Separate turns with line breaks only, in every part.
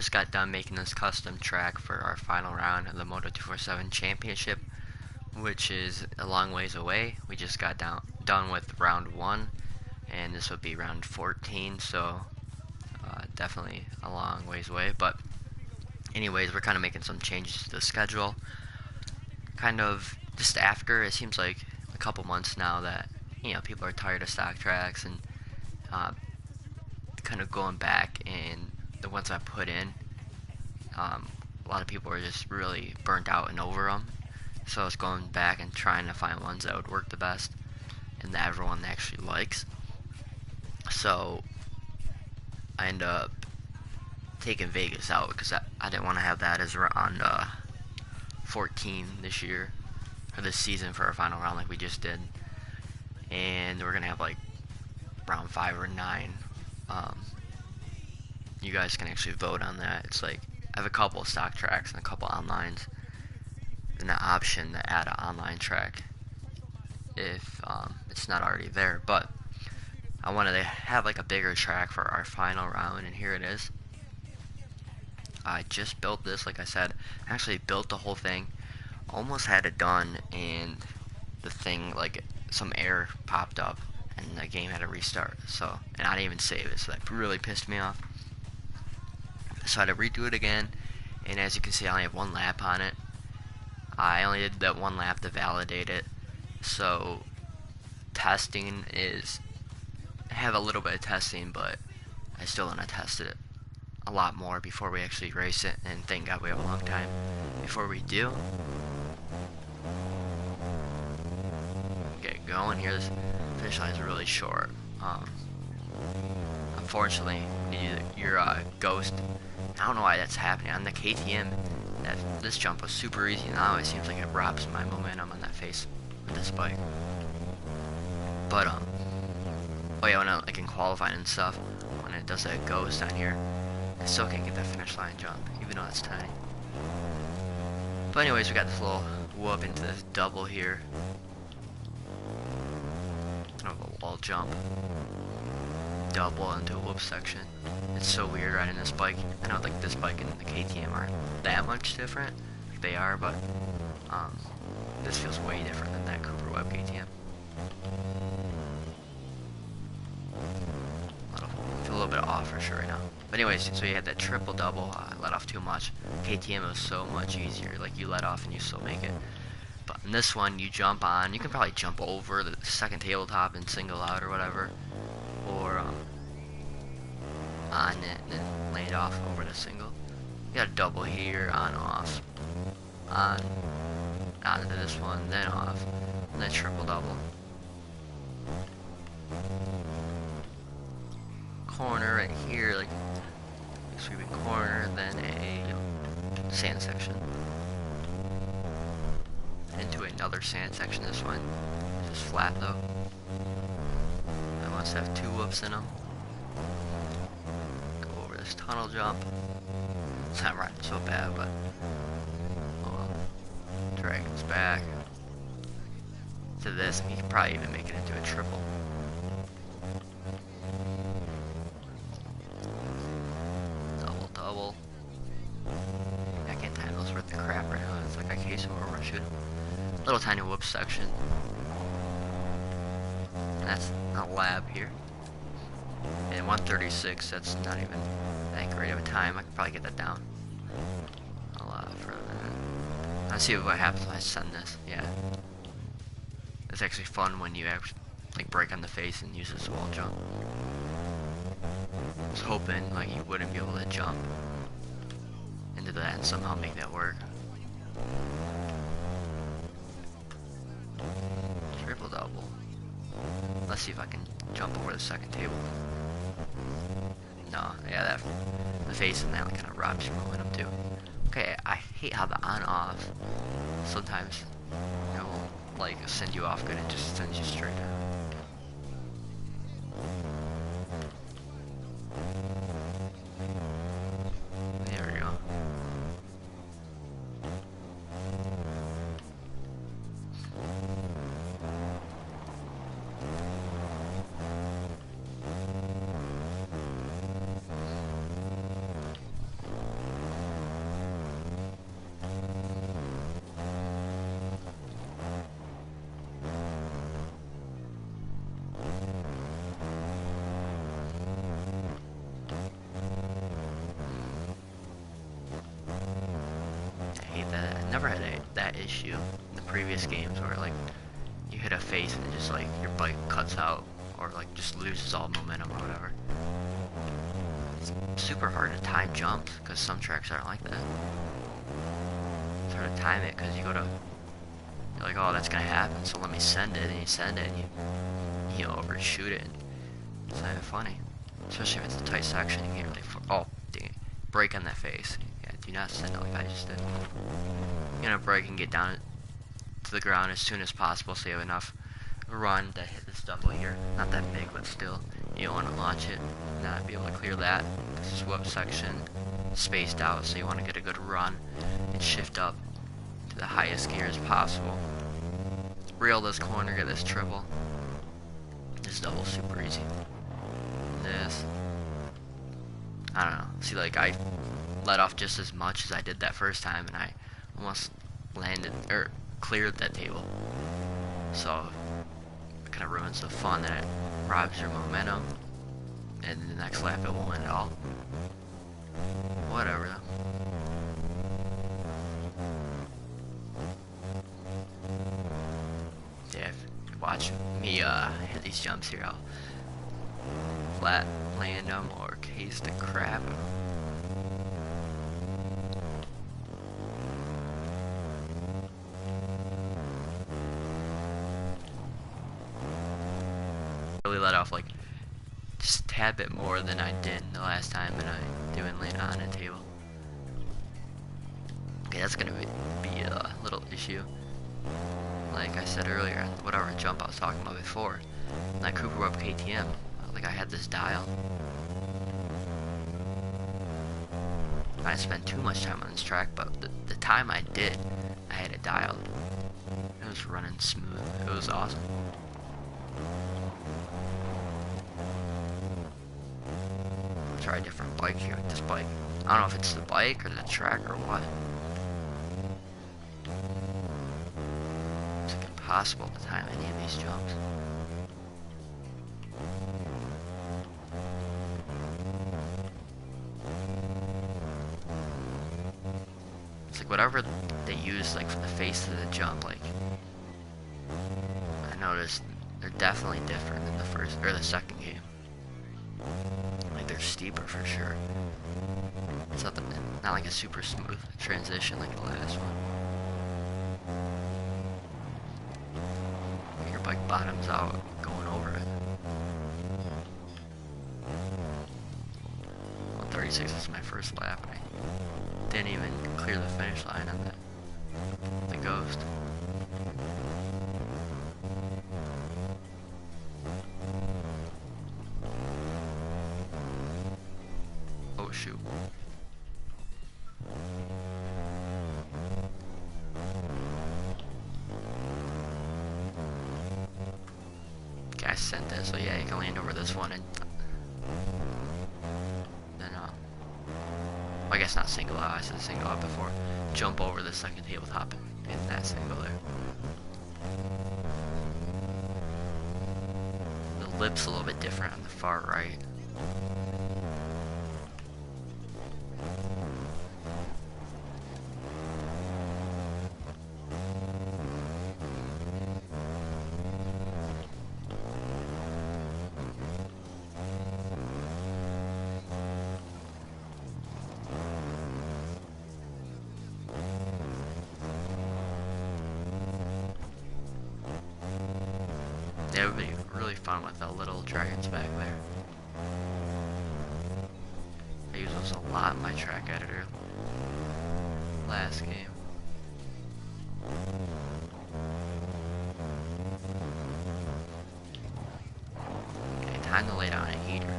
Just got done making this custom track for our final round of the Moto247 championship, which is a long ways away. We just got done with round 1, and this would be round 14, so definitely a long ways away. But anyways, we're kind of making some changes to the schedule. Kind of just after, it seems like a couple months now that, people are tired of stock tracks, and kind of going back, and the ones I put in, a lot of people are just really burnt out and over them. So I was going back and trying to find ones that would work the best and that everyone actually likes. So I ended up taking Vegas out because I didn't want to have that as round 14 this year, or this season, for our final round like we just did. And we're going to have like round 5 or 9. You guys can actually vote on that. It's like I have a couple of stock tracks and a couple onlines, and the option to add an online track if it's not already there. But I wanted to have like a bigger track for our final round, and here it is. I just built this, like I said. I actually built the whole thing, almost had it done, and the thing, like, some error popped up and the game had to restart. So, and I didn't even save it, so that really pissed me off. So I had to redo it again, and as you can see, I only have 1 lap on it. I only did that 1 lap to validate it. So testing is, I have a little bit of testing, but I still want to test it a lot more before we actually race it, and thank God we have a long time before we do. Get going here. This finish line is really short. Unfortunately, your ghost, I don't know why that's happening. On the KTM, this jump was super easy. Now it seems like it robs my momentum on that face with this bike. But oh yeah, when I, like in qualifying and stuff, when it does that ghost on here, I still can't get that finish line jump, even though it's tiny. But anyways, we got this little whoop into this double here. Kind of a wall jump. Double into a whoop section. It's so weird riding this bike. I know like this bike and the KTM aren't that much different. They are, but this feels way different than that Cooper Webb KTM. I feel a little bit off for sure right now. But anyways, so you had that triple double. I let off too much. KTM was so much easier. Like you let off and you still make it. But in this one, you jump on. You can probably jump over the second tabletop and single out or whatever, or on it and then lay it off over the single. You got a double here, on off, on into this one, then off, and then triple double. Corner right here, like sweeping corner, then a sand section into another sand section. This one just flat though. I must have 2 whoops in them. Go over this tunnel jump. It's not riding so bad, but oh well. Drag this back to this, and you can probably even make it into a triple. Double double. I can't time those worth the crap right now. It's like I case them over my shoot. Little tiny whoop section. And that's a lab here. And 136, that's not even that great of a time. I could probably get that down a lot further than that. Let's see what happens when I send this. Yeah. It's actually fun when you actually like break on the face and use this wall jump. I was hoping like you wouldn't be able to jump into that and somehow make that work. Triple double. Let's see if I can jump over the second table. No, yeah, the face in that kind of robs your momentum too. Okay, I hate how the on-off sometimes, like send you off good, it just sends you straight down. There we go. never had that issue in the previous games where like you hit a face and just like your bike cuts out or like just loses all momentum or whatever. It's super hard to time jumps because some tracks aren't like that. It's hard to time it because you're like, oh, that's gonna happen, so let me send it, and you send it, and you overshoot it. And it's not even funny, especially if it's a tight section. You can't really. Oh, dang it! Brake on that face. Yeah, do not send it like I just did. You're gonna brake and get down to the ground as soon as possible, so you have enough run to hit this double here. Not that big, but still, you don't want to launch it, not be able to clear that. This is whoop section spaced out, so you want to get a good run and shift up to the highest gear as possible. Reel this corner, get this triple. This double super easy. This, I don't know. See, like I let off just as much as I did that first time, and I almost landed or cleared that table. So it kind of ruins the fun, that it robs your momentum, and the next lap it won't at all. Whatever though. Yeah, if you watch me hit these jumps here, I'll flat land them or case the crap. Really let off like just a tad bit more than I did the last time, and I didn't land on a table. Okay, that's gonna be a little issue. Like I said earlier, whatever jump I was talking about before, that Cooper Web KTM, like I had this dial. I didn't spend too much time on this track, but the time I did, I had it dialed. It was running smooth. It was awesome. Try a different bike here with this bike. I don't know if it's the bike or the track or what. It's like impossible to time any of these jumps. It's like whatever they use like for the face of the jump, like I noticed they're definitely different than the first or the second game. Like they're steeper for sure. It's not like a super smooth transition like the last one. Your bike bottoms out going over it. 136 is my first lap. I didn't even clear the finish line on the Ghost. Oh shoot. Okay, I sent this, so yeah, you can land over this one and then well, I guess not single out, I said single out before. Jump over the second tabletop and hit that single there. The lip's a little bit different on the far right. Yeah, it would be really fun with the little dragons back there. I use those a lot in my track editor last game. Okay, time to lay down a heater.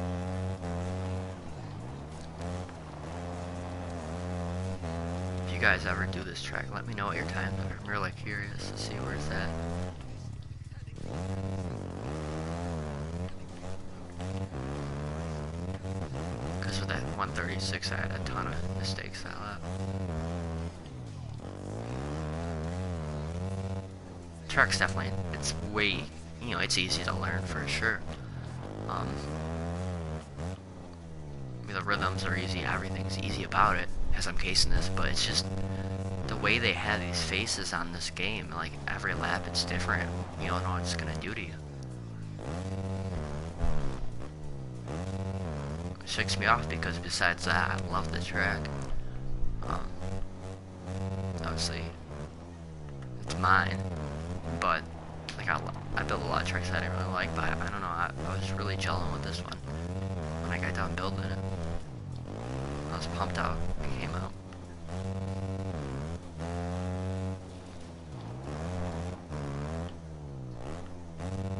If you guys ever do this track, let me know what your times are. I'm really curious to see where it's at. Because with that 136, I had a ton of mistakes that lap. Track's definitely, it's way, it's easy to learn for sure. I mean, the rhythms are easy, everything's easy about it as I'm casing this, but it's just the way they have these faces on this game, like every lap it's different. You don't know what it's gonna do to you. It shakes me off because besides that, I love the track. Obviously, it's mine, but like I built a lot of tracks I didn't really like, but I don't know. I was really gelling with this one when I got done building it. I was pumped out. It came out.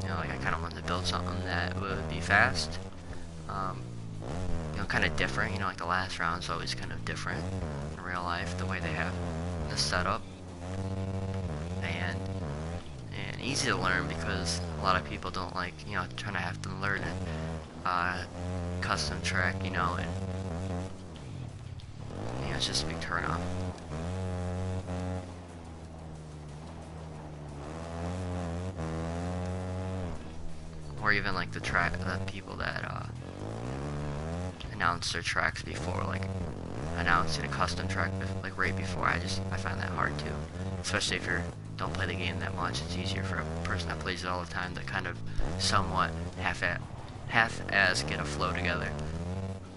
You know, like I kind of wanted to build something that would be fast. You know, kind of different. You know, like the last round's always kind of different in real life, the way they have the setup, and easy to learn because a lot of people don't like, you know, trying to have to learn a custom track, you know, and you know, it's just a big turn off. Or even like the people that announce their tracks before, like announcing a custom track like right before. I find that hard too, especially if you don't play the game that much. It's easier for a person that plays it all the time to kind of somewhat half-ass get a flow together.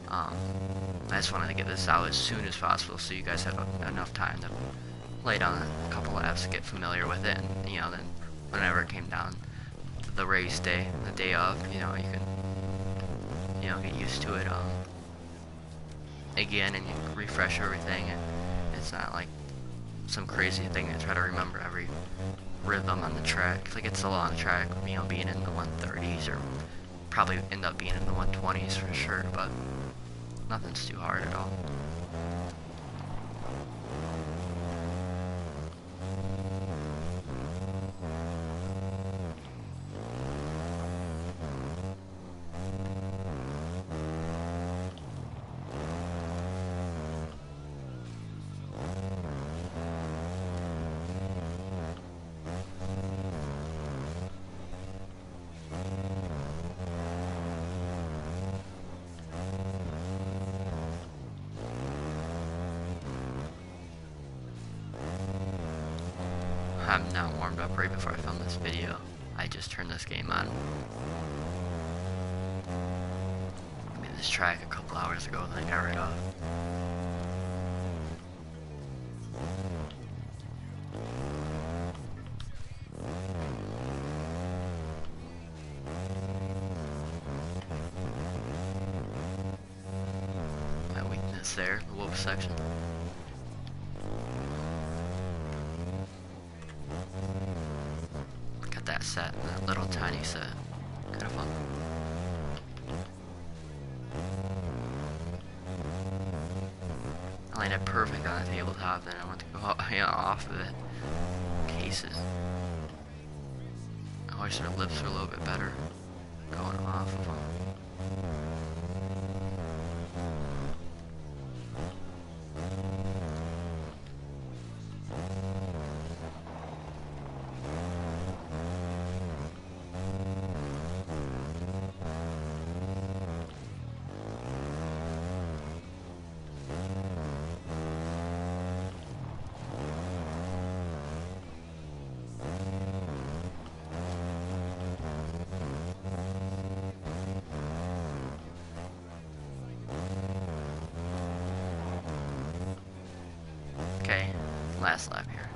I just wanted to get this out as soon as possible so you guys have enough time to lay down a couple laps to get familiar with it, and you know, then whenever it came down to the race day, the day of, you know, you can, you know, get used to it again, and you refresh everything, and it's not like some crazy thing to try to remember every rhythm on the track. Like it's a long track, you know, being in the 130s or probably end up being in the 120s for sure, but nothing's too hard at all. I'm not warmed up right before I film this video. I just turned this game on. I made this track a couple hours ago, then I got rid of. My weakness there, the whoop section. That set, that little tiny set, kind of fun. I landed perfect on the tabletop, then I went to go you know, off of it. Cases. I wish their lips were a little bit better going off of them. Okay, last lap here.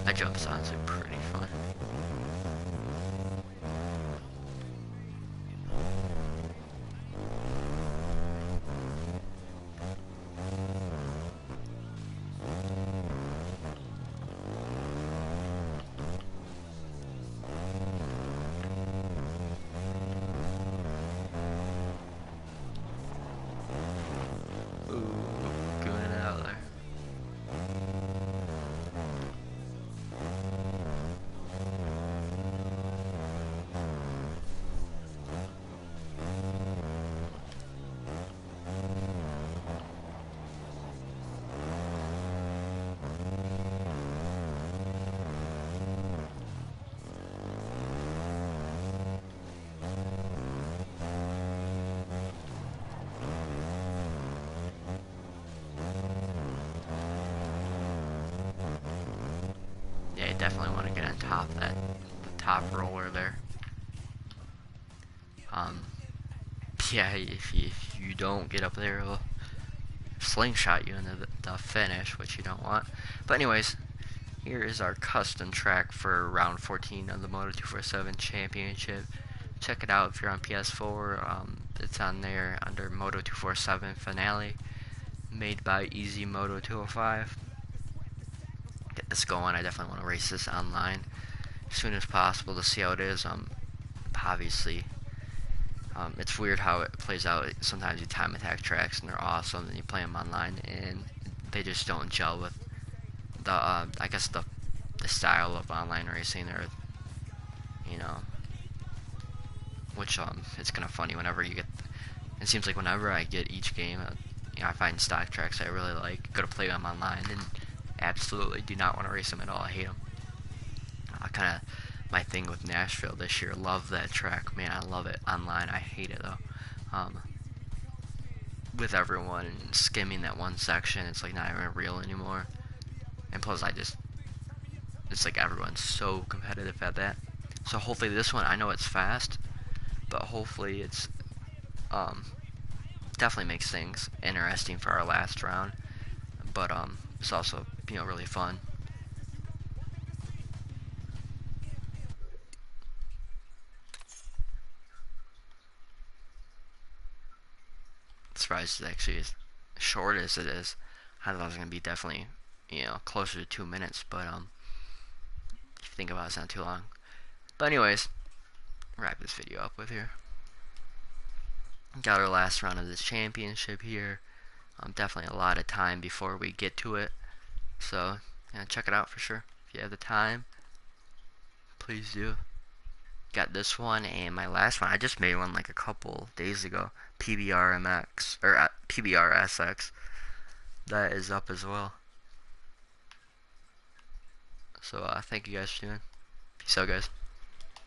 That jump sounds like pretty fun. top roller there. Yeah, if you don't get up there, it'll slingshot you into the finish, which you don't want. But anyways, here is our custom track for round 14 of the Moto247 Championship. Check it out if you're on PS4. It's on there under Moto247 Finale, made by Easy Moto205. Get this going. I definitely want to race this online as soon as possible to see how it is. Obviously, it's weird how it plays out. Sometimes you time attack tracks and they're awesome, and you play them online and they just don't gel with the I guess the style of online racing, or you know, which it's kind of funny whenever you get. It seems like whenever I get each game, you know, I find stock tracks I really like, go to play them online, and absolutely do not want to race them at all. I hate them. Kind of my thing with Nashville this year. Love that track, man. I love it online. I hate it though. With everyone skimming that one section, it's like not even real anymore. And plus, it's like everyone's so competitive at that. So hopefully this one, I know it's fast, but hopefully it's definitely makes things interesting for our last round. But it's also, you know, really fun. Surprised it's actually as short as it is. I thought it was gonna be definitely, you know, closer to 2 minutes, but if you think about it, it's not too long. But anyways, wrap this video up with here. Got our last round of this championship here. Definitely a lot of time before we get to it, so yeah, check it out for sure if you have the time. Please do. Got this one and my last one. I just made one like a couple days ago. PBRMX or PBRSX. That is up as well. So thank you guys for tuning. Peace out, guys.